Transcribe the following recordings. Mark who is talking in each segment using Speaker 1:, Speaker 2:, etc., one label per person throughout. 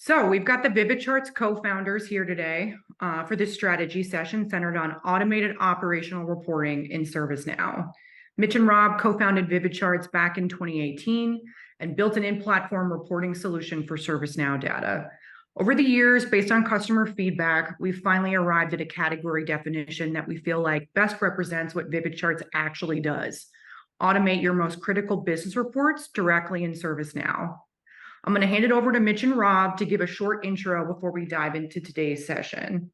Speaker 1: So we've got the VividCharts co-founders here today for this strategy session centered on automated operational reporting in ServiceNow. Mitch and Rob co-founded VividCharts back in 2018 and built an in-platform reporting solution for ServiceNow data. Over the years, based on customer feedback, we've finally arrived at a category definition that we feel like best represents what VividCharts actually does: automate your most critical business reports directly in ServiceNow. I'm going to hand it over to Mitch and Rob to give a short intro before we dive into today's session.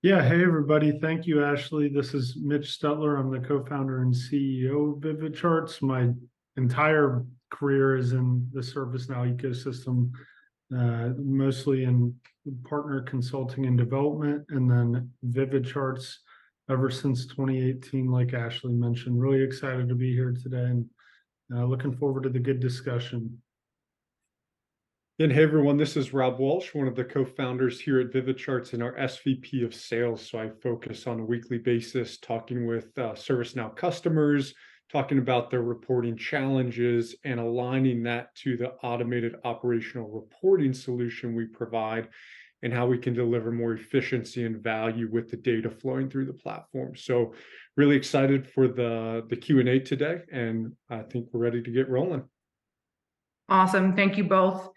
Speaker 2: Yeah, hey everybody. Thank you, Ashley. This is Mitch Stutler. I'm the co-founder and CEO of VividCharts. My entire career is in the ServiceNow ecosystem, mostly in partner consulting and development, and then VividCharts ever since 2018, like Ashley mentioned. Really excited to be here today and looking forward to the good discussion.
Speaker 3: And hey everyone, this is Rob Walsh, one of the co-founders here at VividCharts and our SVP of sales. So I focus on a weekly basis talking with ServiceNow customers, talking about their reporting challenges and aligning that to the automated operational reporting solution we provide and how we can deliver more efficiency and value with the data flowing through the platform. So really excited for the Q&A today, and I think we're ready to get rolling.
Speaker 1: Awesome. Thank you both.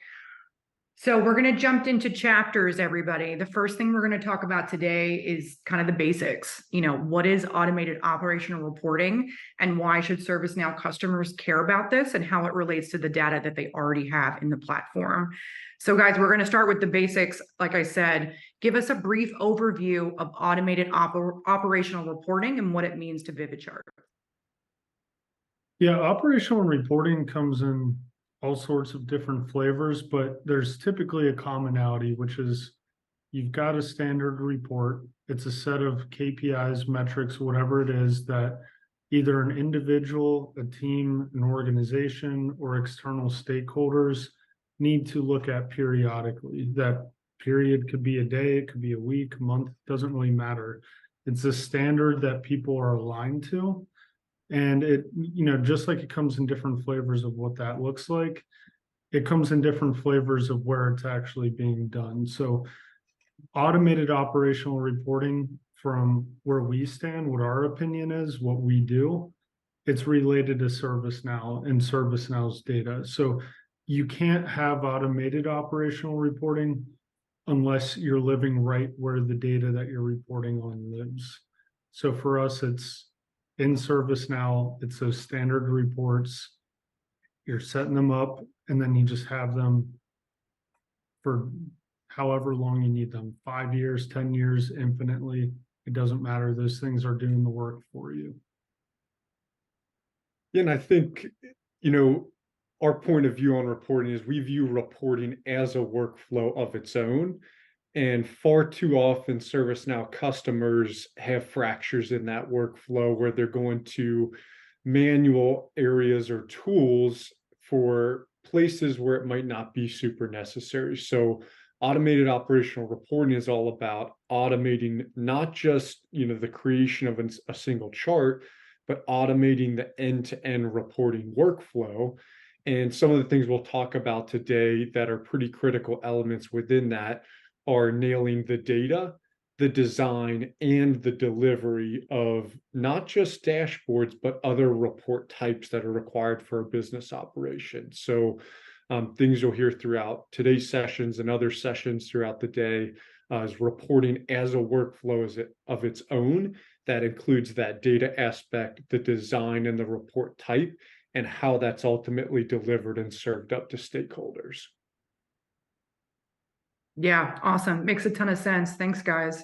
Speaker 1: So we're going to jump into chapters, everybody. The first thing we're going to talk about today is kind of the basics. What is automated operational reporting and why should ServiceNow customers care about this and how it relates to the data that they already have in the platform. So guys, we're going to start with the basics. Like I said, give us a brief overview of automated operational reporting and what it means to VividChart.
Speaker 2: Yeah, operational reporting comes in all sorts of different flavors, but there's typically a commonality, which is you've got a standard report. It's a set of KPIs, metrics, whatever it is that either an individual, a team, an organization, or external stakeholders need to look at periodically. That period could be a day, it could be a week, a month, doesn't really matter. It's a standard that people are aligned to. And it, just like it comes in different flavors of what that looks like, it comes in different flavors of where it's actually being done. So automated operational reporting, from where we stand, what our opinion is, what we do, it's related to ServiceNow and ServiceNow's data. So you can't have automated operational reporting unless you're living right where the data that you're reporting on lives. So for us, it's in ServiceNow, it's those standard reports. You're setting them up, and then you just have them for however long you need them, 5 years, 10 years, infinitely. It doesn't matter. Those things are doing the work for you.
Speaker 3: Yeah, and I think, our point of view on reporting is we view reporting as a workflow of its own. And far too often, ServiceNow customers have fractures in that workflow where they're going to manual areas or tools for places where it might not be super necessary. So automated operational reporting is all about automating not just the creation of a single chart, but automating the end-to-end reporting workflow. And some of the things we'll talk about today that are pretty critical elements within that are nailing the data, the design, and the delivery of not just dashboards, but other report types that are required for a business operation. So things you'll hear throughout today's sessions and other sessions throughout the day is reporting as a workflow of its own that includes that data aspect, the design, and the report type, and how that's ultimately delivered and served up to stakeholders.
Speaker 1: Yeah, awesome. Makes a ton of sense. Thanks, guys.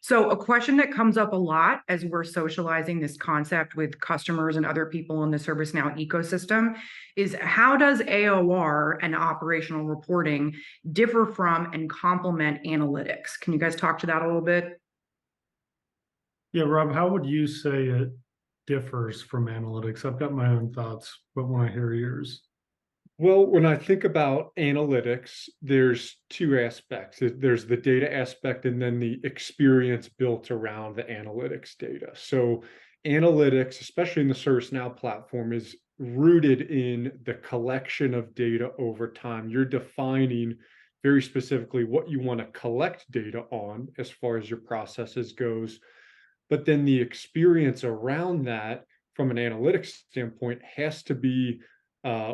Speaker 1: So a question that comes up a lot as we're socializing this concept with customers and other people in the ServiceNow ecosystem is, how does AOR and operational reporting differ from and complement analytics? Can you guys talk to that a little bit?
Speaker 2: Yeah, Rob, how would you say it differs from analytics? I've got my own thoughts, but when I hear yours.
Speaker 3: Well, when I think about analytics, there's two aspects. There's the data aspect and then the experience built around the analytics data. So analytics, especially in the ServiceNow platform, is rooted in the collection of data over time. You're defining very specifically what you want to collect data on as far as your processes goes. But then the experience around that from an analytics standpoint has to be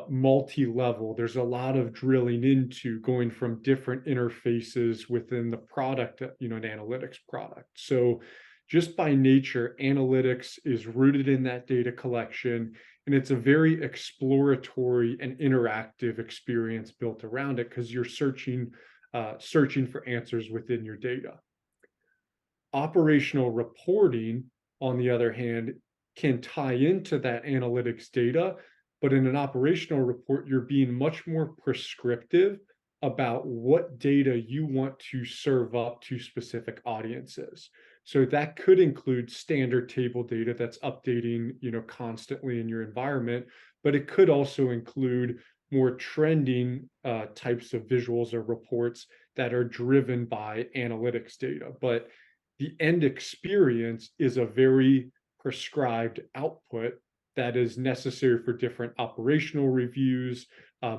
Speaker 3: multi-level. There's a lot of drilling into going from different interfaces within the product, an analytics product. So just by nature, analytics is rooted in that data collection, and it's a very exploratory and interactive experience built around it because you're searching for answers within your data. Operational reporting, on the other hand, can tie into that analytics data, but in an operational report, you're being much more prescriptive about what data you want to serve up to specific audiences. So that could include standard table data that's updating, constantly in your environment, but it could also include more trending types of visuals or reports that are driven by analytics data. But the end experience is a very prescribed output that is necessary for different operational reviews,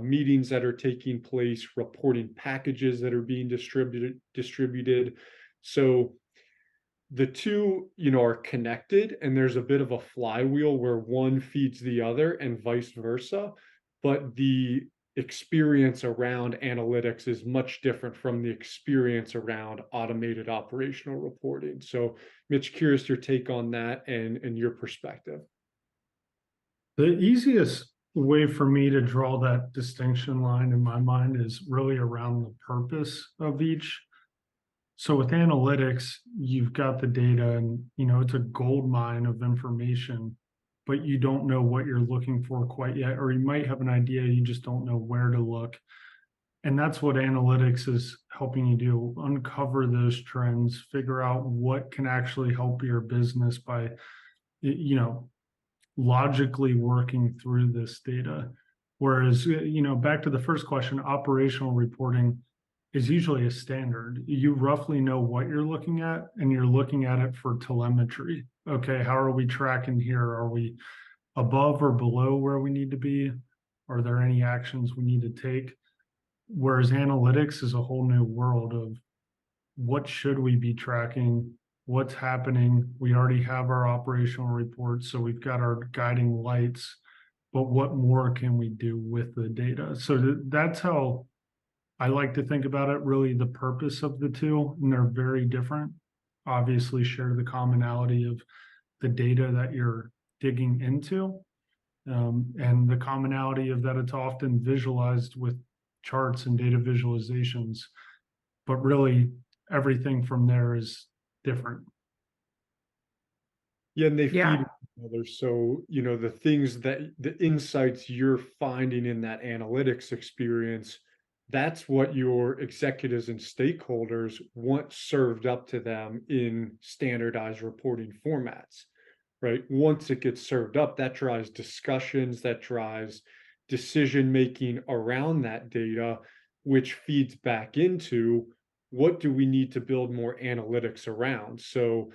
Speaker 3: meetings that are taking place, reporting packages that are being distributed. So the two, are connected, and there's a bit of a flywheel where one feeds the other and vice versa. But the experience around analytics is much different from the experience around automated operational reporting. So, Mitch, curious your take on that and your perspective.
Speaker 2: The easiest way for me to draw that distinction line in my mind is really around the purpose of each. So with analytics, you've got the data and, it's a gold mine of information, but you don't know what you're looking for quite yet, or you might have an idea, you just don't know where to look. And that's what analytics is helping you do, uncover those trends, figure out what can actually help your business by, logically working through this data. Whereas, back to the first question, operational reporting is usually a standard. You roughly know what you're looking at, and you're looking at it for telemetry. Okay, how are we tracking here? Are we above or below where we need to be? Are there any actions we need to take? Whereas analytics is a whole new world of what should we be tracking? What's happening? We already have our operational reports, so we've got our guiding lights, but what more can we do with the data? So that's how I like to think about it, really the purpose of the two, and they're very different. Obviously share the commonality of the data that you're digging into, and the commonality of that it's often visualized with charts and data visualizations, but really everything from there is different.
Speaker 3: Yeah, and they feed
Speaker 1: Yeah.
Speaker 3: each other. So, the insights you're finding in that analytics experience, that's what your executives and stakeholders want served up to them in standardized reporting formats, right? Once it gets served up, that drives discussions, that drives decision making around that data, which feeds back into what do we need to build more analytics around. So,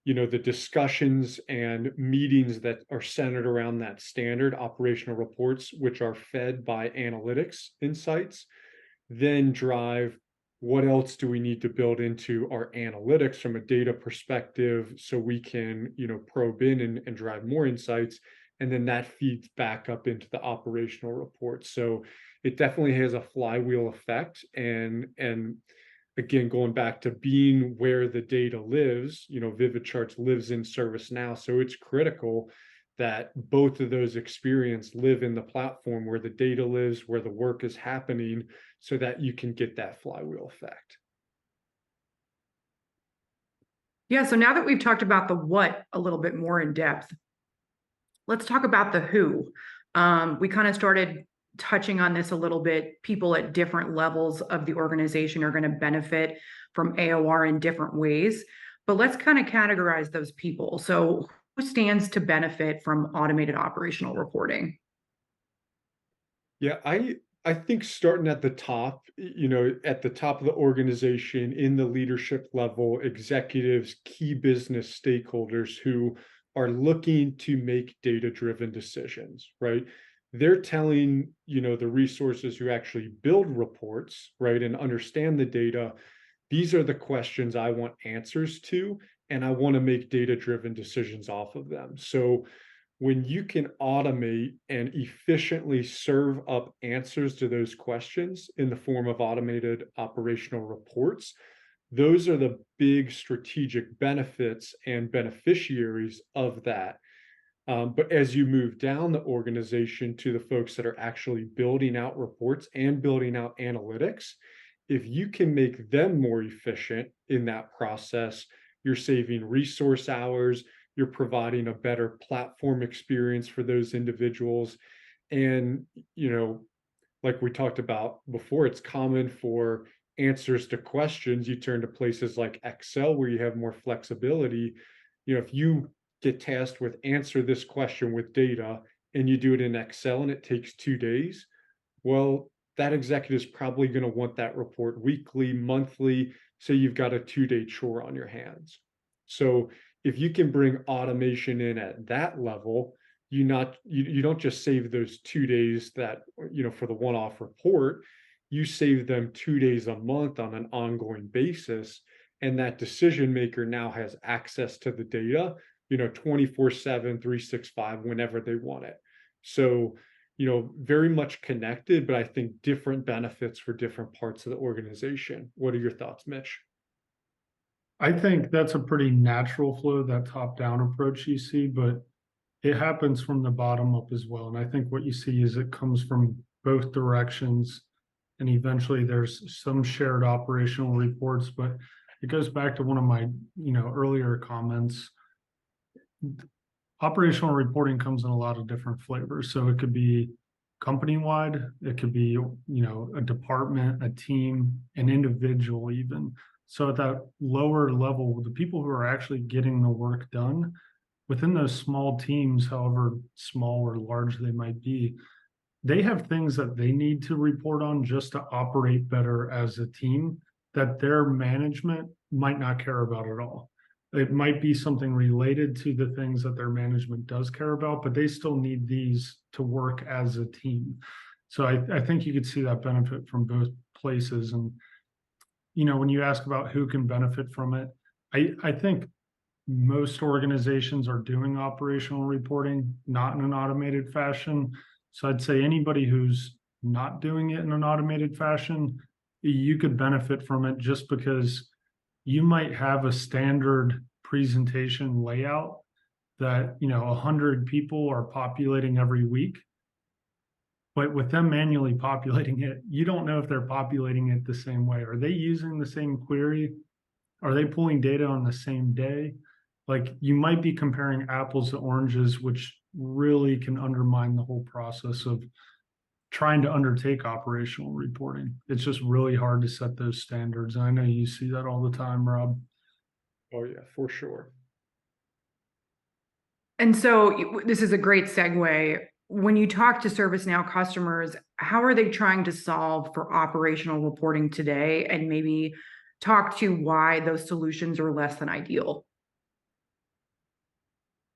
Speaker 3: the discussions and meetings that are centered around that standard operational reports, which are fed by analytics insights, then drive what else do we need to build into our analytics from a data perspective so we can, probe in and drive more insights. And then that feeds back up into the operational reports. So it definitely has a flywheel effect. And again, going back to being where the data lives, VividCharts lives in ServiceNow. So it's critical that both of those experiences live in the platform where the data lives, where the work is happening, so that you can get that flywheel effect.
Speaker 1: Yeah, so now that we've talked about the what a little bit more in depth, let's talk about the who. We kind of started touching on this a little bit. People at different levels of the organization are going to benefit from AOR in different ways, but let's kind of categorize those people. So who stands to benefit from automated operational reporting?
Speaker 3: Yeah, I think starting at the top, at the top of the organization, in the leadership level, executives, key business stakeholders who are looking to make data-driven decisions, right? They're telling, the resources who actually build reports, right, and understand the data, these are the questions I want answers to, and I want to make data-driven decisions off of them. So when you can automate and efficiently serve up answers to those questions in the form of automated operational reports, those are the big strategic benefits and beneficiaries of that. But as you move down the organization to the folks that are actually building out reports and building out analytics, if you can make them more efficient in that process, you're saving resource hours, you're providing a better platform experience for those individuals. And, like we talked about before, it's common for answers to questions. You turn to places like Excel where you have more flexibility. If you get tasked with answer this question with data and you do it in Excel and it takes 2 days, well, that executive is probably going to want that report weekly, monthly. So you've got a 2-day chore on your hands. So if you can bring automation in at that level, you don't just save those 2 days that, for the one-off report, you save them 2 days a month on an ongoing basis. And that decision maker now has access to the data, 24/7, 365, whenever they want it. So, very much connected, but I think different benefits for different parts of the organization. What are your thoughts, Mitch?
Speaker 2: I think that's a pretty natural flow, that top-down approach you see, but it happens from the bottom up as well. And I think what you see is it comes from both directions, and eventually there's some shared operational reports. But it goes back to one of my, earlier comments. Operational reporting comes in a lot of different flavors. So it could be company-wide, it could be, a department, a team, an individual even. So at that lower level, the people who are actually getting the work done within those small teams, however small or large they might be, they have things that they need to report on just to operate better as a team that their management might not care about at all. It might be something related to the things that their management does care about, but they still need these to work as a team. So I think you could see that benefit from both places. And, when you ask about who can benefit from it, I think most organizations are doing operational reporting, not in an automated fashion. So I'd say anybody who's not doing it in an automated fashion, you could benefit from it just because you might have a standard presentation layout that, 100 people are populating every week. But with them manually populating it, you don't know if they're populating it the same way. Are they using the same query? Are they pulling data on the same day? Like, you might be comparing apples to oranges, which really can undermine the whole process of trying to undertake operational reporting. It's just really hard to set those standards. And I know you see that all the time, Rob.
Speaker 3: Oh yeah, for sure.
Speaker 1: And so this is a great segue. When you talk to ServiceNow customers, how are they trying to solve for operational reporting today? And maybe talk to why those solutions are less than ideal.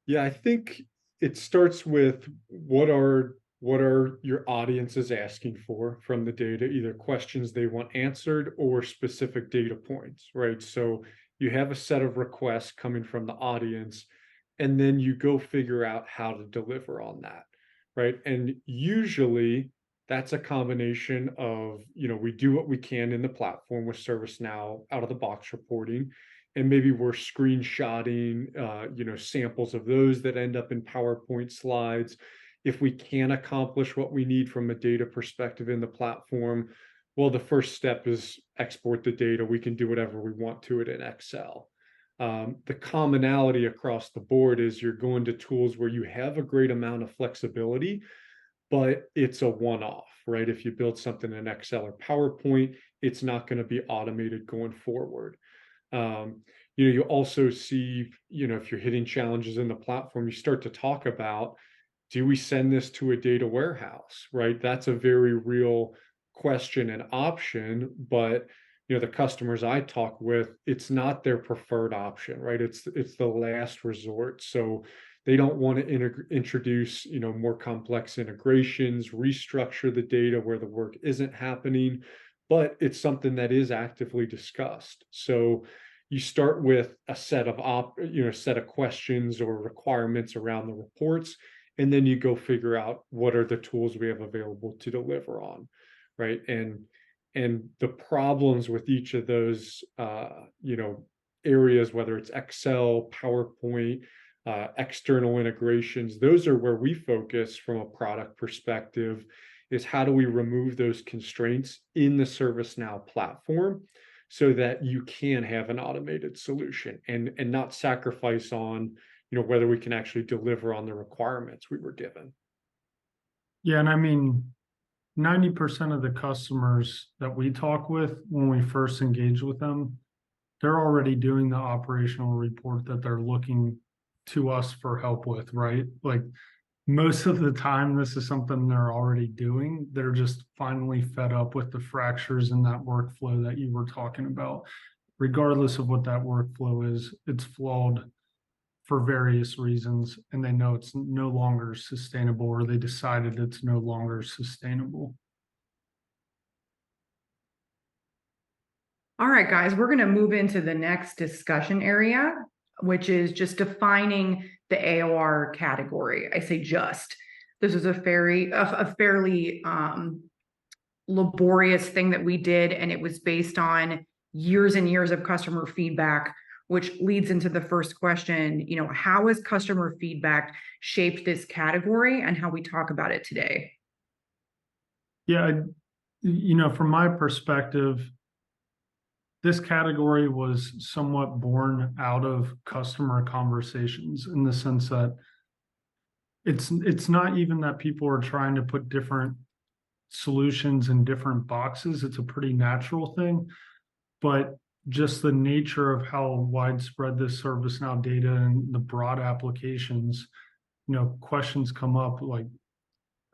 Speaker 3: Yeah, I think it starts with what are your audiences asking for from the data, either questions they want answered or specific data points, right? So you have a set of requests coming from the audience, and then you go figure out how to deliver on that, right? And usually that's a combination of, we do what we can in the platform with ServiceNow out of the box reporting, and maybe we're screenshotting, samples of those that end up in PowerPoint slides. If we can accomplish what we need from a data perspective in the platform, well, the first step is export the data. We can do whatever we want to it in Excel. The commonality across the board is you're going to tools where you have a great amount of flexibility, but it's a one-off, right? If you build something in Excel or PowerPoint, it's not going to be automated going forward. You also see, if you're hitting challenges in the platform, you start to talk about, do we send this to a data warehouse, right? That's a very real question and option, but the customers I talk with, it's not their preferred option, right? It's the last resort. So they don't want to introduce, more complex integrations, restructure the data where the work isn't happening, but it's something that is actively discussed. So you start with a set of set of questions or requirements around the reports, and then you go figure out what are the tools we have available to deliver on, right? And the problems with each of those areas, whether it's Excel, PowerPoint, external integrations, those are where we focus from a product perspective, is how do we remove those constraints in the ServiceNow platform so that you can have an automated solution and not sacrifice on whether we can actually deliver on the requirements we were given.
Speaker 2: Yeah, and I mean, 90% of the customers that we talk with when we first engage with them, they're already doing the operational report that they're looking to us for help with, right? Like most of the time, this is something they're already doing. They're just finally fed up with the fractures in that workflow that you were talking about. Regardless of what that workflow is, it's flawed for various reasons, and they know it's no longer sustainable, or they decided it's no longer sustainable.
Speaker 1: All right, guys, we're going to move into the next discussion area, which is just defining the AOR category. I say just. This is a fairly laborious thing that we did, and it was based on years and years of customer feedback, which leads into the first question, how has customer feedback shaped this category and how we talk about it today?
Speaker 2: Yeah, from my perspective, this category was somewhat born out of customer conversations, in the sense that it's not even that people are trying to put different solutions in different boxes. It's a pretty natural thing, but just the nature of how widespread this ServiceNow data and the broad applications, questions come up like,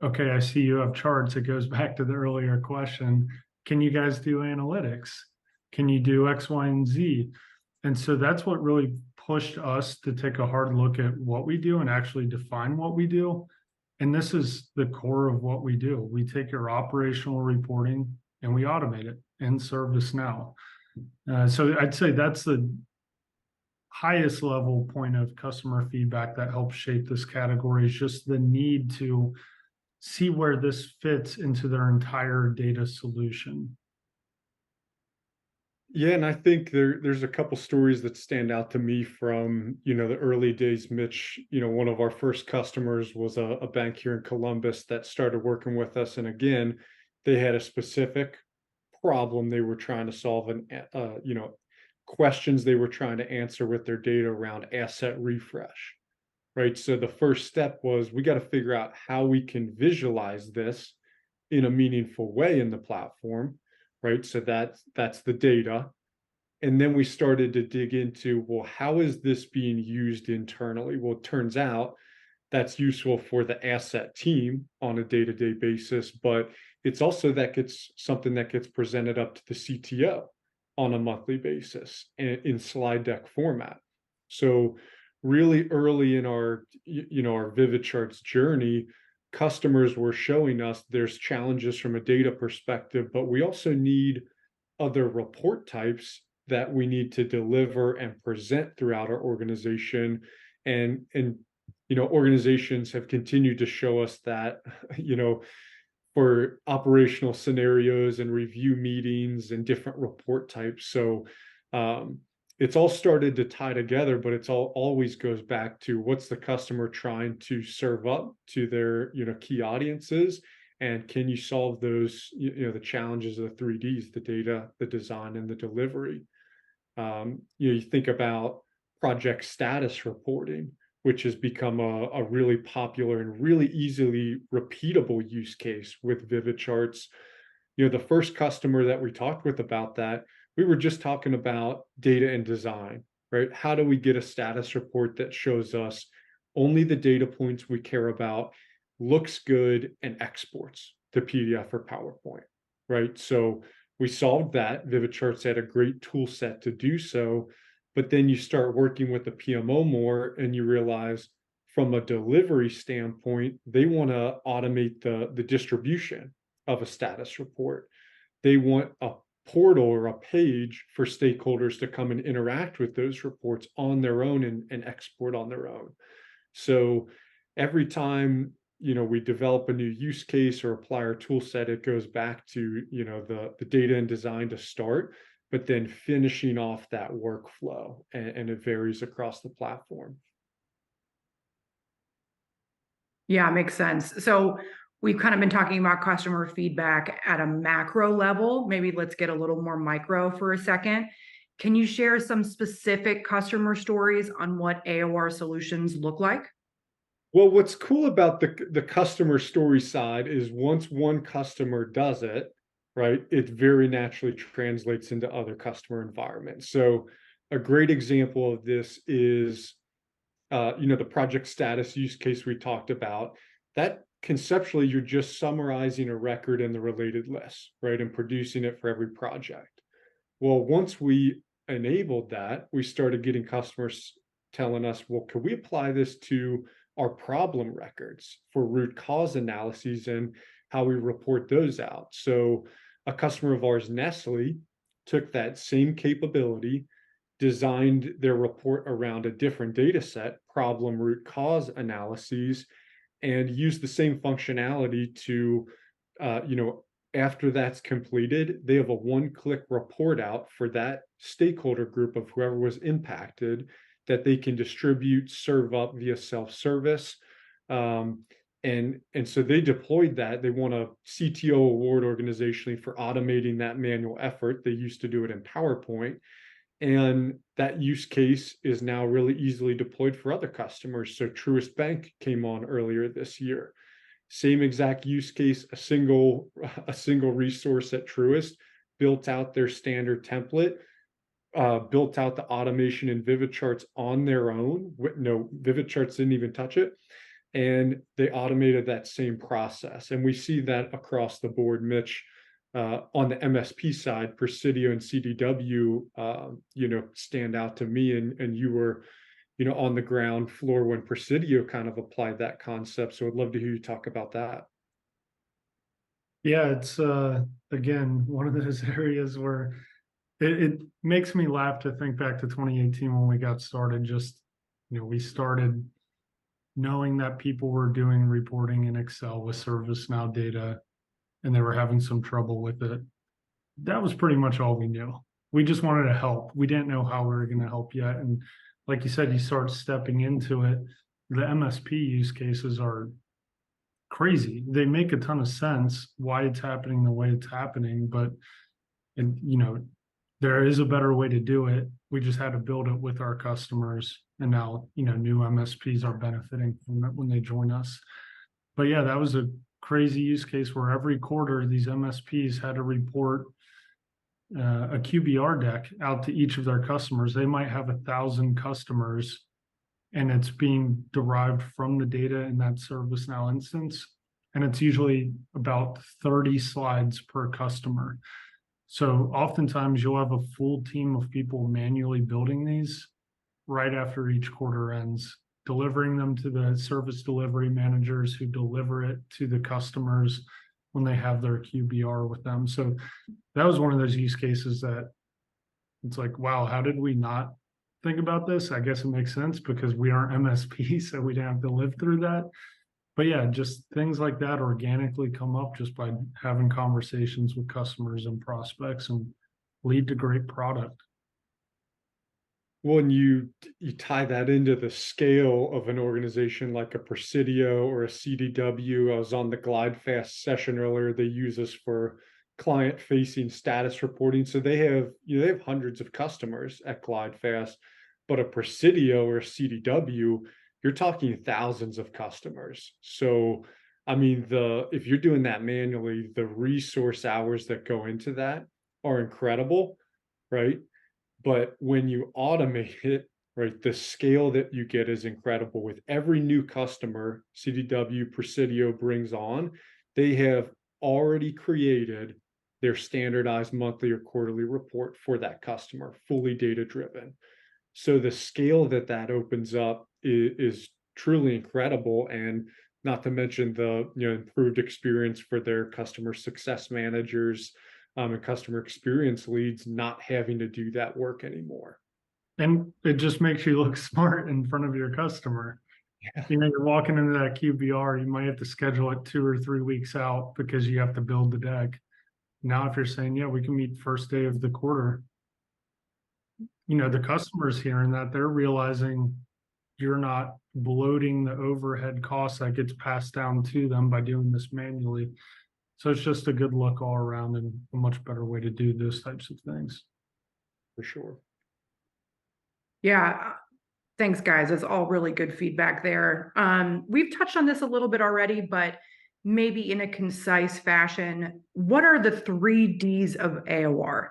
Speaker 2: okay, I see you have charts. It goes back to the earlier question. Can you guys do analytics? Can you do X, Y, and Z? And so that's what really pushed us to take a hard look at what we do and actually define what we do. And this is the core of what we do. We take your operational reporting and we automate it in ServiceNow. So I'd say that's the highest level point of customer feedback that helps shape this category, is just the need to see where this fits into their entire data solution.
Speaker 3: Yeah, and I think there's a couple stories that stand out to me from the early days. Mitch, one of our first customers was a bank here in Columbus that started working with us, and again, they had a specific problem they were trying to solve, and questions they were trying to answer with their data around asset refresh, right? So the first step was, we got to figure out how we can visualize this in a meaningful way in the platform, right? So that's the data. And then we started to dig into, well, how is this being used internally? Well, it turns out that's useful for the asset team on a day-to-day basis, but it's also something that gets presented up to the CTO on a monthly basis in slide deck format. So really early in our our VividCharts journey, customers were showing us there's challenges from a data perspective, but we also need other report types that we need to deliver and present throughout our organization. And organizations have continued to show us that, for operational scenarios and review meetings and different report types. So it's all started to tie together, but it's always goes back to, what's the customer trying to serve up to their key audiences, and can you solve those the challenges of the 3Ds, the data, the design, and the delivery. You think about project status reporting, which has become a really popular and really easily repeatable use case with VividCharts. The first customer that we talked with about that, we were just talking about data and design, right? How do we get a status report that shows us only the data points we care about, looks good, and exports to PDF or PowerPoint, right? So We solved that. VividCharts had a great tool set to do so. But then you start working with the PMO more and you realize from a delivery standpoint, they want to automate the distribution of a status report. They want a portal or a page for stakeholders to come and interact with those reports on their own and export on their own. So every time, we develop a new use case or apply our tool set, it goes back to, the data and design to start, but then finishing off that workflow, and it varies across the platform.
Speaker 1: Yeah, makes sense. So we've kind of been talking about customer feedback at a macro level. Maybe let's get a little more micro for a second. Can you share some specific customer stories on what AOR solutions look like?
Speaker 3: Well, what's cool about the customer story side is once one customer does it, right, it very naturally translates into other customer environments. So a great example of this is the project status use case we talked about. That conceptually, you're just summarizing a record in the related list, right, and producing it for every project. Well, once we enabled that, we started getting customers telling us, well, could we apply this to our problem records for root cause analyses and how we report those out? So a customer of ours, Nestle, took that same capability, designed their report around a different data set, problem root cause analyses, and used the same functionality to, after that's completed, they have a one-click report out for that stakeholder group of whoever was impacted that they can distribute, serve up via self-service. And so they deployed that. They won a CTO award organizationally for automating that manual effort. They used to do it in PowerPoint. And that use case is now really easily deployed for other customers. So Truist Bank came on earlier this year. Same exact use case, a single resource at Truist, built out their standard template, built out the automation in VividCharts on their own. No, VividCharts didn't even touch it. And they automated that same process. And we see that across the board, Mitch. On the MSP side, Presidio and CDW, stand out to me. And you were, on the ground floor when Presidio kind of applied that concept. So I'd love to hear you talk about that.
Speaker 2: Yeah, it's again one of those areas where it makes me laugh to think back to 2018 when we got started. Just, we started knowing that people were doing reporting in Excel with ServiceNow data and they were having some trouble with it. That was pretty much all we knew. We just wanted to help. We didn't know how we were going to help yet. And like you said, you start stepping into it. The MSP use cases are crazy. They make a ton of sense why it's happening the way it's happening, but there is a better way to do it. We just had to build it with our customers, and now new MSPs are benefiting from it when they join us. But yeah, that was a crazy use case where every quarter these MSPs had to report a QBR deck out to each of their customers. They might have 1,000 customers, and it's being derived from the data in that ServiceNow instance. And it's usually about 30 slides per customer. So oftentimes you'll have a full team of people manually building these right after each quarter ends, delivering them to the service delivery managers who deliver it to the customers when they have their QBR with them. So that was one of those use cases that it's like, wow, how did we not think about this? I guess it makes sense because we aren't MSP, so we didn't have to live through that. But yeah, just things like that organically come up just by having conversations with customers and prospects and lead to great product.
Speaker 3: When you tie that into the scale of an organization like a Presidio or a CDW, I was on the GlideFast session earlier. They use us for client-facing status reporting. So they have hundreds of customers at GlideFast, but a Presidio or a CDW, you're talking thousands of customers. So, I mean, if you're doing that manually, the resource hours that go into that are incredible, right? But when you automate it, right, the scale that you get is incredible. With every new customer CDW Presidio brings on, they have already created their standardized monthly or quarterly report for that customer, fully data driven. So the scale that opens up is truly incredible, and not to mention the improved experience for their customer success managers and customer experience leads, not having to do that work anymore.
Speaker 2: And it just makes you look smart in front of your customer.
Speaker 3: Yeah.
Speaker 2: You're walking into that QBR, you might have to schedule it 2 or 3 weeks out because you have to build the deck. Now, if you're saying, yeah, we can meet first day of the quarter, the customers hearing that, they're realizing you're not bloating the overhead costs that gets passed down to them by doing this manually. So it's just a good look all around and a much better way to do those types of things.
Speaker 3: For sure.
Speaker 1: Yeah. Thanks, guys. That's all really good feedback there. We've touched on this a little bit already, but maybe in a concise fashion, what are the 3 Ds of AOR?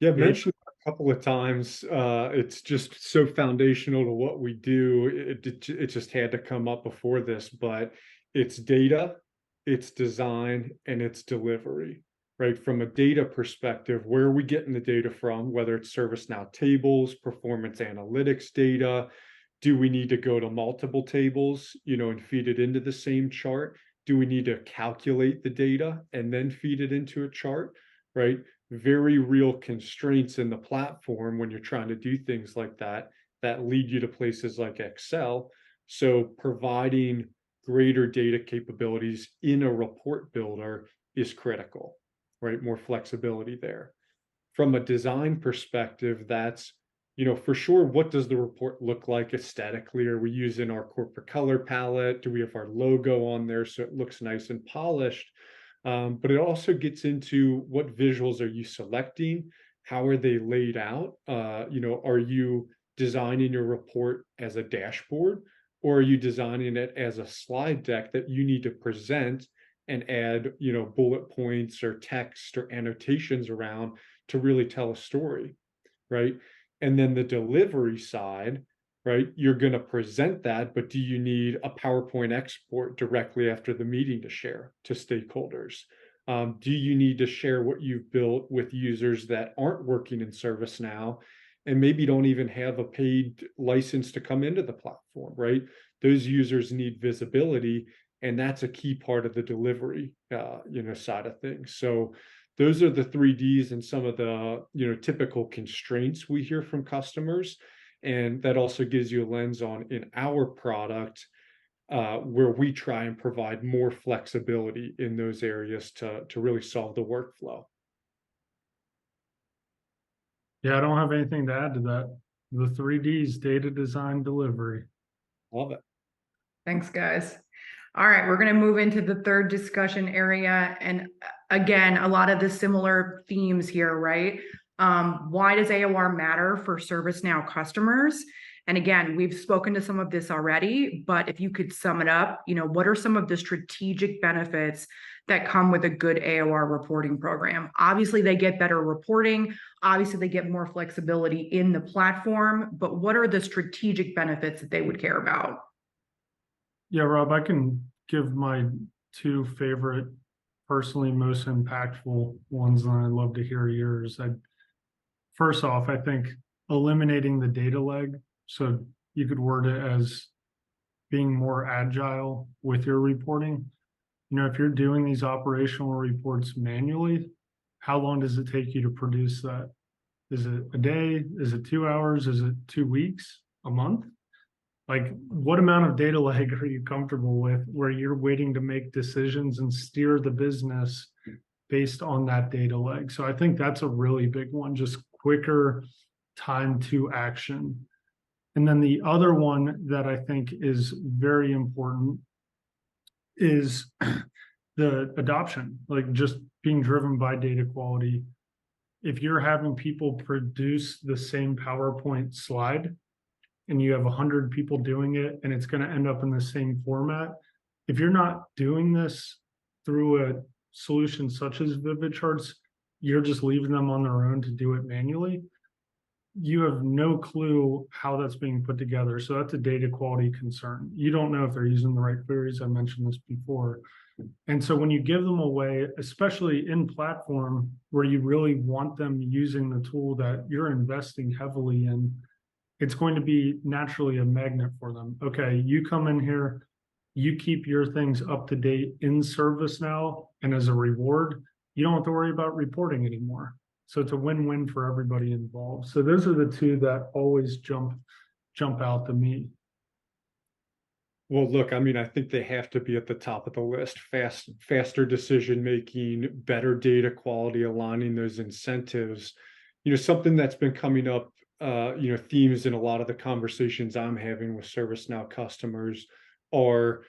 Speaker 3: Yeah, I've mentioned it a couple of times. It's just so foundational to what we do. It just had to come up before this, but it's data, it's design, and it's delivery, right? From a data perspective, where are we getting the data from? Whether it's ServiceNow tables, performance analytics data, do we need to go to multiple tables, and feed it into the same chart? Do we need to calculate the data and then feed it into a chart, right? Very real constraints in the platform when you're trying to do things like that lead you to places like Excel. So providing greater data capabilities in a report builder is critical, right? More flexibility there. From a design perspective, that's for sure, what does the report look like aesthetically? Are we using our corporate color palette? Do we have our logo on there so it looks nice and polished? But it also gets into what visuals are you selecting? How are they laid out? Are you designing your report as a dashboard, or are you designing it as a slide deck that you need to present and add, bullet points or text or annotations around to really tell a story, right? And then the delivery side, right? You're going to present that, but do you need a PowerPoint export directly after the meeting to share to stakeholders? Do you need to share what you've built with users that aren't working in ServiceNow and maybe don't even have a paid license to come into the platform, right? Those users need visibility, and that's a key part of the delivery, side of things. So those are the 3 Ds and some of the typical constraints we hear from customers, and that also gives you a lens on in our product where we try and provide more flexibility in those areas to really solve the workflow.
Speaker 2: Yeah, I don't have anything to add to that. The 3 Ds, data, design, delivery.
Speaker 3: Love it.
Speaker 1: Thanks, guys. All right, we're going to move into the third discussion area. And again, a lot of the similar themes here, right? Why does AOR matter for ServiceNow customers? And again, we've spoken to some of this already, but if you could sum it up, what are some of the strategic benefits that come with a good AOR reporting program? Obviously, they get better reporting. Obviously, they get more flexibility in the platform, but what are the strategic benefits that they would care about?
Speaker 2: Yeah, Rob, I can give my 2 favorite, personally most impactful ones, and I'd love to hear yours. First off, I think eliminating the data leg, so you could word it as being more agile with your reporting. If you're doing these operational reports manually, how long does it take you to produce that? Is it a day? Is it 2 hours? Is it 2 weeks? A month? Like, what amount of data lag are you comfortable with where you're waiting to make decisions and steer the business based on that data lag? So I think that's a really big one, just quicker time to action. And then the other one that I think is very important is the adoption, like just being driven by data quality. If you're having people produce the same PowerPoint slide and you have 100 people doing it and it's going to end up in the same format, if you're not doing this through a solution such as VividCharts, you're just leaving them on their own to do it manually. you have no clue how that's being put together. So that's a data quality concern. You don't know if they're using the right queries. I mentioned this before. And so when you give them away, especially in platform where you really want them using the tool that you're investing heavily in, it's going to be naturally a magnet for them. Okay, you come in here, you keep your things up to date in ServiceNow, and as a reward, you don't have to worry about reporting anymore. So it's a win-win for everybody involved. So those are the two that always jump out to me.
Speaker 3: Well, look, I mean, I think they have to be at the top of the list. Faster decision making, better data quality, aligning those incentives. Something that's been coming up, themes in a lot of the conversations I'm having with ServiceNow customers are,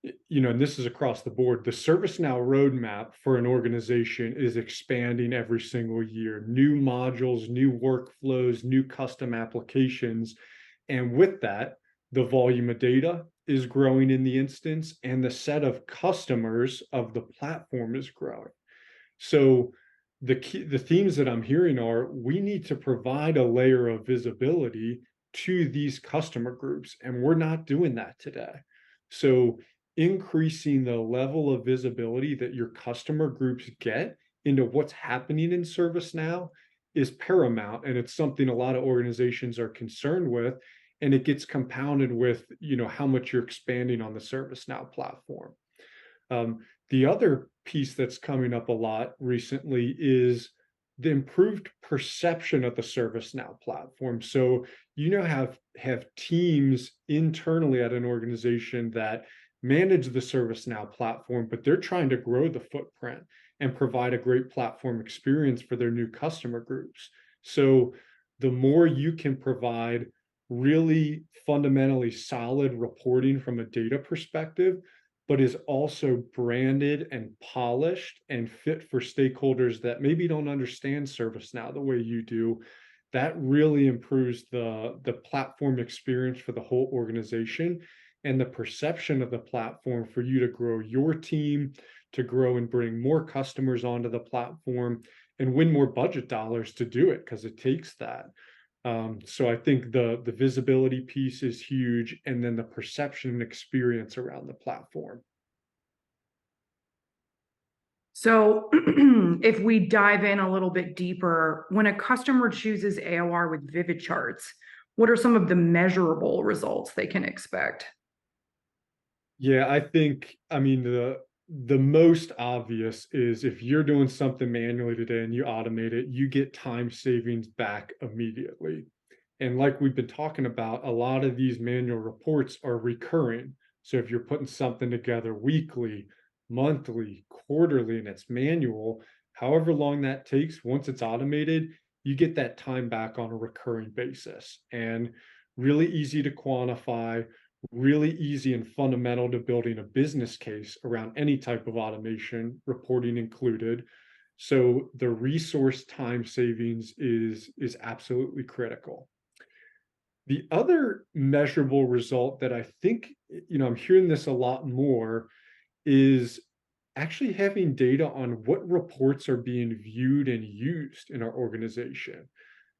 Speaker 3: and this is across the board, the ServiceNow roadmap for an organization is expanding every single year. New modules, new workflows, new custom applications. And with that, the volume of data is growing in the instance, and the set of customers of the platform is growing. So the themes that I'm hearing are, we need to provide a layer of visibility to these customer groups, and we're not doing that today. So increasing the level of visibility that your customer groups get into what's happening in ServiceNow is paramount, and it's something a lot of organizations are concerned with, and it gets compounded with how much you're expanding on the ServiceNow platform. The other piece that's coming up a lot recently is the improved perception of the ServiceNow platform. So have teams internally at an organization that manage the ServiceNow platform, but they're trying to grow the footprint and provide a great platform experience for their new customer groups. So the more you can provide really fundamentally solid reporting from a data perspective, but is also branded and polished and fit for stakeholders that maybe don't understand ServiceNow the way you do, that really improves the platform experience for the whole organization and the perception of the platform for you to grow your team, to grow and bring more customers onto the platform and win more budget dollars to do it, because it takes that. So I think the visibility piece is huge, and then the perception and experience around the platform.
Speaker 1: So if we dive in a little bit deeper, when a customer chooses AOR with VividCharts, what are some of the measurable results they can expect?
Speaker 3: Yeah, I mean, the most obvious is if you're doing something manually today and you automate it, you get time savings back immediately. And like we've been talking about, a lot of these manual reports are recurring. So if you're putting something together weekly, monthly, quarterly, and it's manual, however long that takes, once it's automated, you get that time back on a recurring basis. And really easy to quantify, really easy and fundamental to building a business case around any type of automation, reporting included. So the resource time savings is absolutely critical. The other measurable result that I think, I'm hearing this a lot more, is actually having data on what reports are being viewed and used in our organization.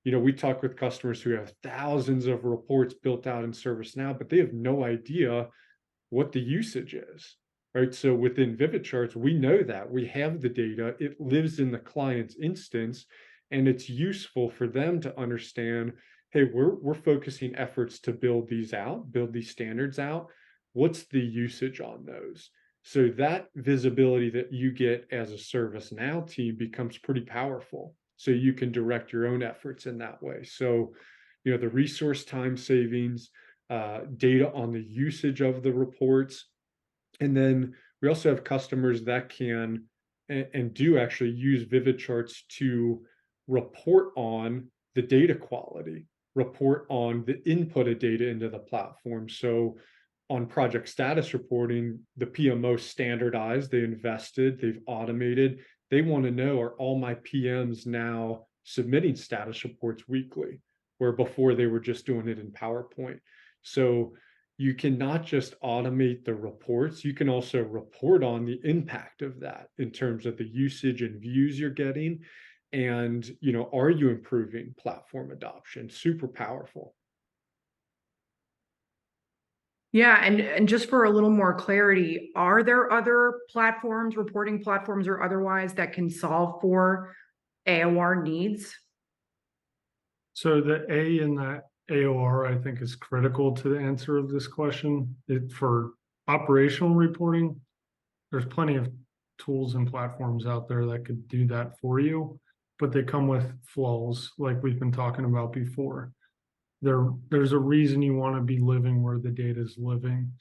Speaker 3: We talk with customers who have thousands of reports built out in ServiceNow, but they have no idea what the usage is, right? So within VividCharts, we know that we have the data, it lives in the client's instance, and it's useful for them to understand, hey, we're focusing efforts to build these standards out. What's the usage on those? So that visibility that you get as a ServiceNow team becomes pretty powerful. So you can direct your own efforts in that way. So, the resource time savings, data on the usage of the reports. And then we also have customers that can and do actually use VividCharts to report on the data quality, report on the input of data into the platform. So on project status reporting, the PMO standardized, they invested, they've automated. They want to know, are all my PMs now submitting status reports weekly, where before they were just doing it in PowerPoint? So you can not just automate the reports, you can also report on the impact of that in terms of the usage and views you're getting. And, are you improving platform adoption? Super powerful.
Speaker 1: Yeah, and just for a little more clarity, are there other platforms, reporting platforms or otherwise, that can solve for AOR needs?
Speaker 2: So the A in that AOR, I think, is critical to the answer of this question. For operational reporting, there's plenty of tools and platforms out there that could do that for you, but they come with flaws, like we've been talking about before. There's a reason you want to be living where the data is living.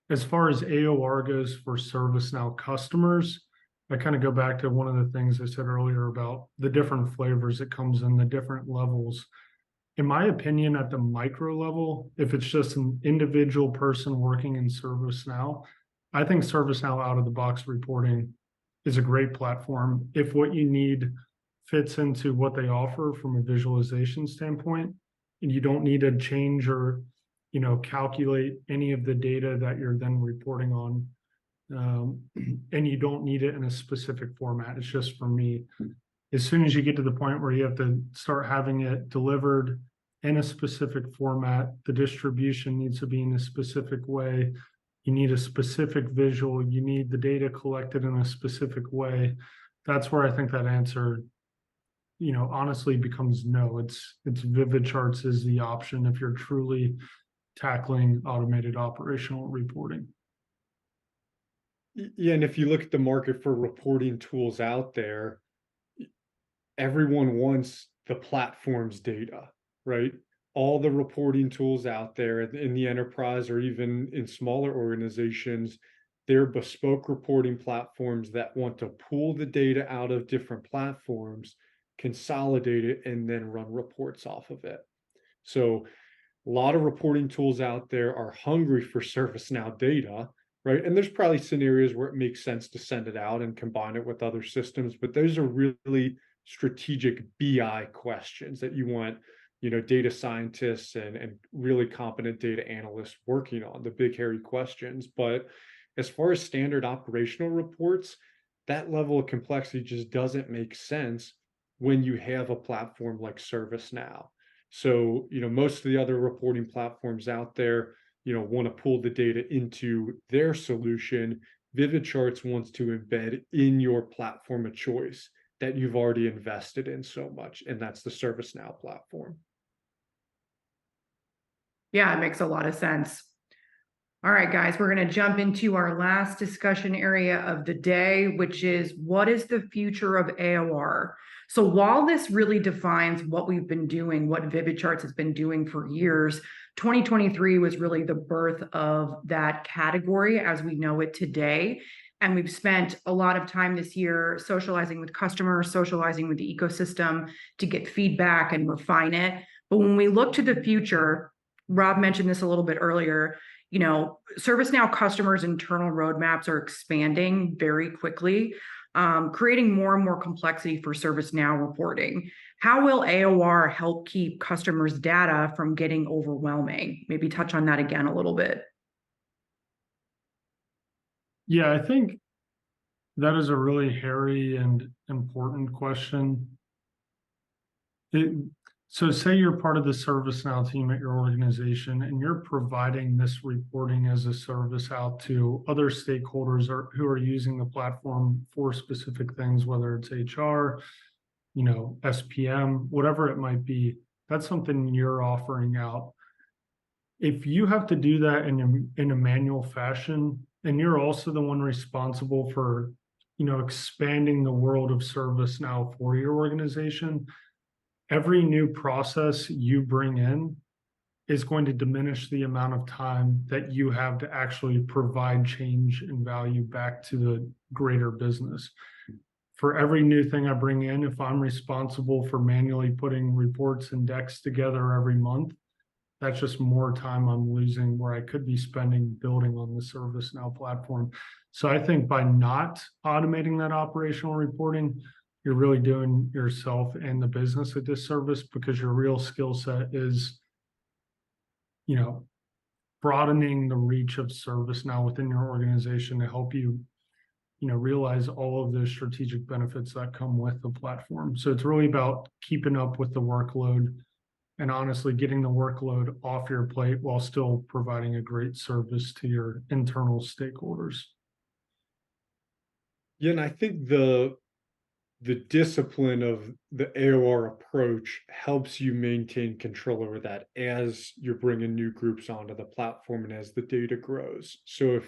Speaker 2: As far as AOR goes for ServiceNow customers, I kind of go back to one of the things I said earlier about the different flavors it comes in, the different levels. In my opinion, at the micro level, if it's just an individual person working in ServiceNow, I think ServiceNow out of the box reporting is a great platform. If what you need fits into what they offer from a visualization standpoint, and you don't need to change or calculate any of the data that you're then reporting on, and you don't need it in a specific format. It's just for me. As soon as you get to the point where you have to start having it delivered in a specific format, the distribution needs to be in a specific way. You need a specific visual. You need the data collected in a specific way. That's where I think that answer, honestly becomes no. It's VividCharts is the option if you're truly tackling automated operational reporting.
Speaker 3: Yeah, and if you look at the market for reporting tools out there, everyone wants the platform's data, right? All the reporting tools out there in the enterprise or even in smaller organizations, they're bespoke reporting platforms that want to pull the data out of different platforms, consolidate it, and then run reports off of it. So a lot of reporting tools out there are hungry for ServiceNow data, right? And there's probably scenarios where it makes sense to send it out and combine it with other systems, but those are really strategic BI questions that you want, data scientists and really competent data analysts working on, the big hairy questions. But as far as standard operational reports, that level of complexity just doesn't make sense when you have a platform like ServiceNow. So, most of the other reporting platforms out there, want to pull the data into their solution. VividCharts wants to embed in your platform of choice that you've already invested in so much, and that's the ServiceNow platform.
Speaker 1: Yeah, it makes a lot of sense. All right, guys, we're going to jump into our last discussion area of the day, which is what is the future of AOR? So while this really defines what we've been doing, what VividCharts has been doing for years, 2023 was really the birth of that category as we know it today. And we've spent a lot of time this year socializing with customers, socializing with the ecosystem to get feedback and refine it. But when we look to the future, Rob mentioned this a little bit earlier, ServiceNow customers' internal roadmaps are expanding very quickly, creating more and more complexity for ServiceNow reporting. How will AOR help keep customers' data from getting overwhelming? Maybe touch on that again a little bit.
Speaker 2: Yeah, I think that is a really hairy and important question. So say you're part of the ServiceNow team at your organization and you're providing this reporting as a service out to other stakeholders who are using the platform for specific things, whether it's HR, SPM, whatever it might be. That's something you're offering out. If you have to do that in a manual fashion, and you're also the one responsible for, expanding the world of ServiceNow for your organization, every new process you bring in is going to diminish the amount of time that you have to actually provide change and value back to the greater business. For every new thing I bring in, if I'm responsible for manually putting reports and decks together every month, that's just more time I'm losing where I could be spending building on the ServiceNow platform. So I think by not automating that operational reporting, you're really doing yourself and the business a disservice, because your real skill set is, broadening the reach of ServiceNow within your organization to help you, realize all of the strategic benefits that come with the platform. So it's really about keeping up with the workload and honestly getting the workload off your plate while still providing a great service to your internal stakeholders.
Speaker 3: Yeah, and I think the discipline of the AOR approach helps you maintain control over that as you're bringing new groups onto the platform and as the data grows. So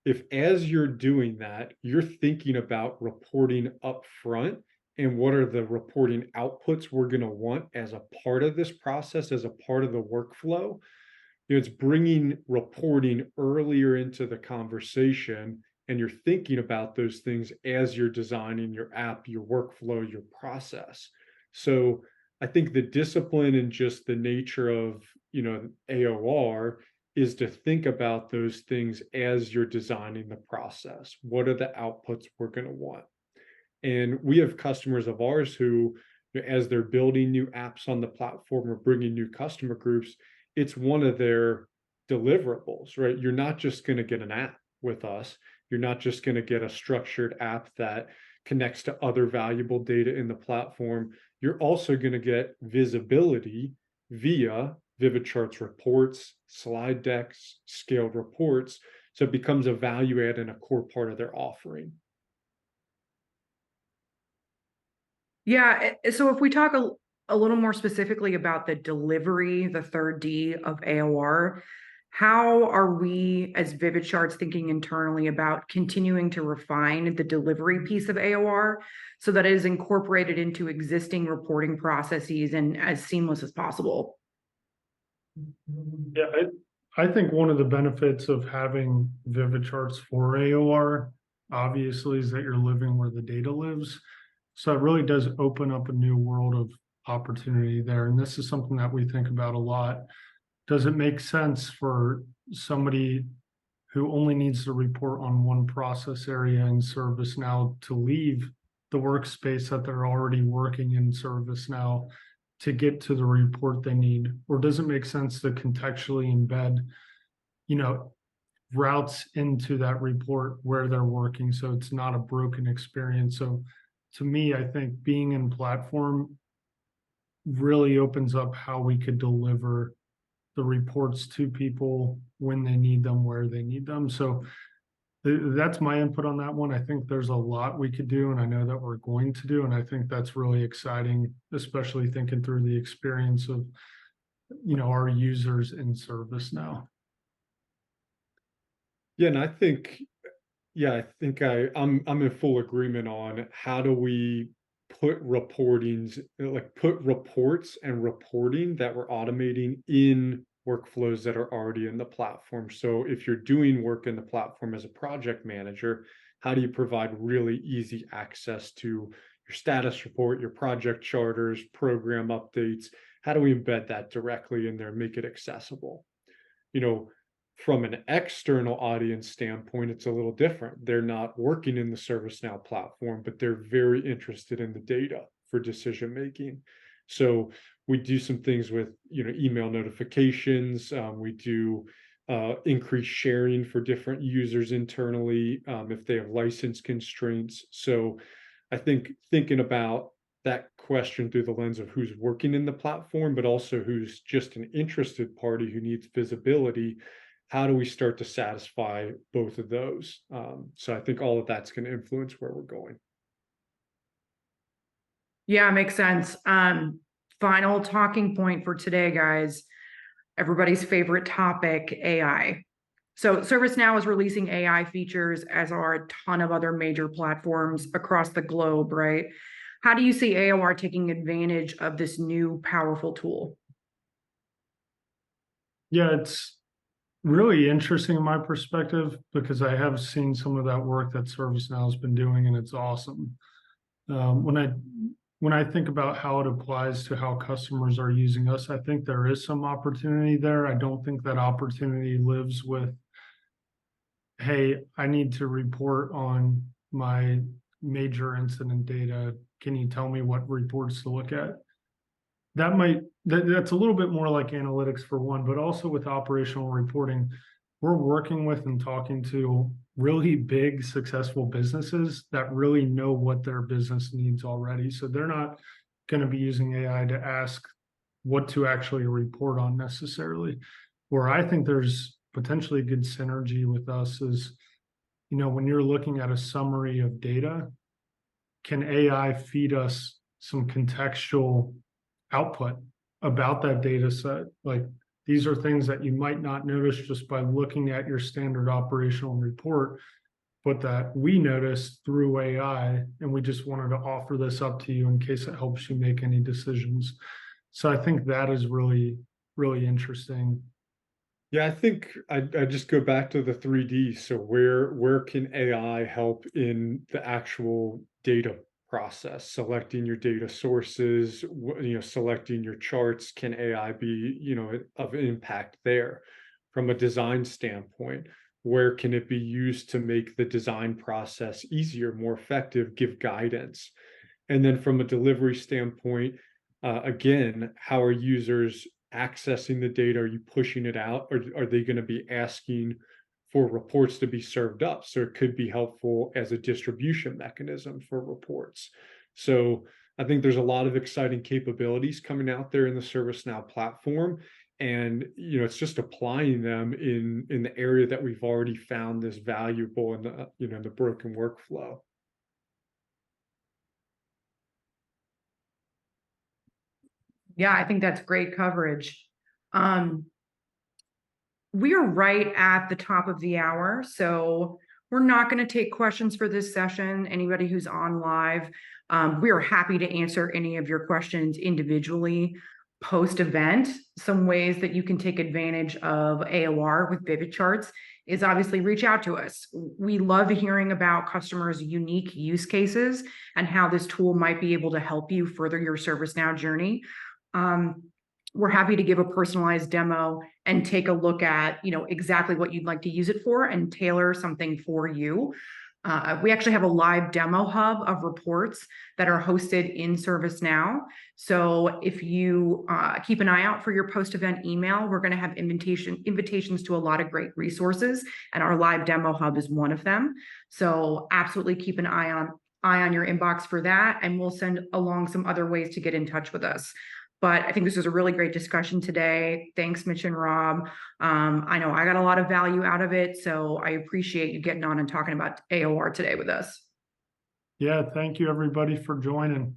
Speaker 3: if as you're doing that, you're thinking about reporting up front and what are the reporting outputs we're going to want as a part of this process, as a part of the workflow, it's bringing reporting earlier into the conversation, and you're thinking about those things as you're designing your app, your workflow, your process. So I think the discipline and just the nature of, AOR is to think about those things as you're designing the process. What are the outputs we're going to want? And we have customers of ours who, as they're building new apps on the platform or bringing new customer groups, it's one of their deliverables, right? You're not just going to get an app with us. You're not just going to get a structured app that connects to other valuable data in the platform. You're also going to get visibility via VividCharts reports, slide decks, scaled reports. So it becomes a value add and a core part of their offering.
Speaker 1: Yeah, so if we talk a little more specifically about the delivery, the third D of AOR, how are we as VividCharts thinking internally about continuing to refine the delivery piece of AOR so that it is incorporated into existing reporting processes and as seamless as possible?
Speaker 2: Yeah, I think one of the benefits of having VividCharts for AOR, obviously, is that you're living where the data lives. So it really does open up a new world of opportunity there. And this is something that we think about a lot. Does it make sense for somebody who only needs to report on one process area in ServiceNow to leave the workspace that they're already working in ServiceNow to get to the report they need? Or does it make sense to contextually embed, routes into that report where they're working so it's not a broken experience? So to me, I think being in platform really opens up how we could deliver the reports to people when they need them, where they need them. So that's my input on that one. I think there's a lot we could do, and I know that we're going to do, and I think that's really exciting, especially thinking through the experience of, our users in ServiceNow.
Speaker 3: Yeah, and I think, I'm in full agreement on how do we put put reports and reporting that we're automating in workflows that are already in the platform. So if you're doing work in the platform as a project manager, how do you provide really easy access to your status report, your project charters, program updates? How do we embed that directly in there and make it accessible? From an external audience standpoint, it's a little different. They're not working in the ServiceNow platform, but they're very interested in the data for decision making. So we do some things with email notifications. We do increased sharing for different users internally if they have license constraints. So I think thinking about that question through the lens of who's working in the platform, but also who's just an interested party who needs visibility. How do we start to satisfy both of those? So I think all of that's going to influence where we're going.
Speaker 1: Yeah, makes sense. Final talking point for today, guys. Everybody's favorite topic, AI. So ServiceNow is releasing AI features, as are a ton of other major platforms across the globe, right? How do you see AOR taking advantage of this new powerful tool?
Speaker 2: Yeah, it's really interesting in my perspective because I have seen some of that work that ServiceNow has been doing, and it's awesome. When I think about how it applies to how customers are using us, I think there is some opportunity there. I don't think that opportunity lives with, hey, I need to report on my major incident data. Can you tell me what reports to look at? That's a little bit more like analytics for one, but also with operational reporting, we're working with and talking to really big, successful businesses that really know what their business needs already. So they're not going to be using AI to ask what to actually report on necessarily. Where I think there's potentially good synergy with us is, when you're looking at a summary of data, can AI feed us some contextual output about that data set? Like, these are things that you might not notice just by looking at your standard operational report, but that we noticed through AI, and we just wanted to offer this up to you in case it helps you make any decisions. So I think that is really, really interesting.
Speaker 3: Yeah, I think I just go back to the 3D. So where can AI help in the actual data process? Selecting your data sources, selecting your charts. Can AI be, of impact there? From a design standpoint, where can it be used to make the design process easier, more effective, give guidance? And then from a delivery standpoint, again, how are users accessing the data? Are you pushing it out, or are they going to be asking for reports to be served up? So it could be helpful as a distribution mechanism for reports. So I think there's a lot of exciting capabilities coming out there in the ServiceNow platform. And it's just applying them in the area that we've already found this valuable in the the broken workflow.
Speaker 1: Yeah, I think that's great coverage. We are right at the top of the hour, so we're not going to take questions for this session. Anybody who's on live, we are happy to answer any of your questions individually post-event. Some ways that you can take advantage of AOR with VividCharts is obviously reach out to us. We love hearing about customers' unique use cases and how this tool might be able to help you further your ServiceNow journey. We're happy to give a personalized demo and take a look at, exactly what you'd like to use it for and tailor something for you. We actually have a live demo hub of reports that are hosted in ServiceNow. So if you keep an eye out for your post-event email, we're going to have invitations to a lot of great resources, and our live demo hub is one of them. So absolutely keep an eye on your inbox for that, and we'll send along some other ways to get in touch with us. But I think this was a really great discussion today. Thanks, Mitch and Rob. I know I got a lot of value out of it, so I appreciate you getting on and talking about AOR today with us.
Speaker 2: Yeah, thank you everybody for joining.